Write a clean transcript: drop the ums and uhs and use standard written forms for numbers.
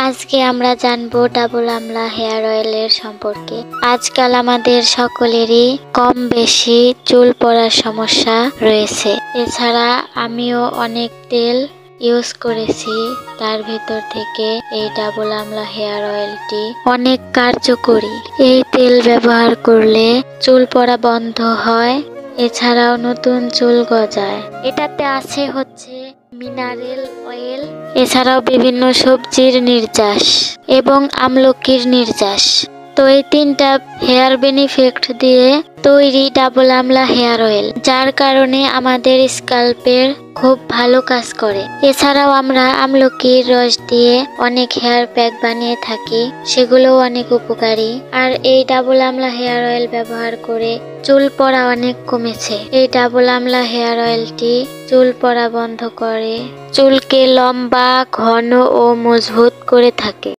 আজকে আমরা জানবো ডাবল আমলা হেয়ার অয়েলের সম্পর্কে। আজকাল আমাদের সকলেরই কম বেশি চুল পড়ার সমস্যা রয়েছে। এছাড়া আমিও অনেক তেল ইউজ করেছি, তার ভেতর থেকে এই ডাবল আমলা হেয়ার অয়েলটি অনেক কার্যকরী। এই তেল ব্যবহার করলে চুল পড়া বন্ধ হয়, এছাড়াও নতুন চুল গজায়। এটাতে আছে হচ্ছে মিনারেল অয়েল, এছাড়াও বিভিন্ন সবজির নির্যাস এবং আমলকির নির্যাস। তো এই তিনটা হেয়ার বেনিফিট দিয়ে তৈরি ডাবল আমলা হেয়ার অয়েল, যার কারণে আমাদের স্ক্যাল্পের খুব ভালো কাজ করে। এছাড়াও আমরা আমলকির রস দিয়ে অনেক হেয়ার প্যাক বানিয়ে থাকি, সেগুলোও অনেক উপকারী। আর এই ডাবল আমলা হেয়ার অয়েল ব্যবহার করে চুল পড়া অনেক কমেছে। এই ডাবল আমলা হেয়ার অয়েলটি চুল পড়া বন্ধ করে, চুলকে লম্বা, ঘন ও মজবুত করে থাকে।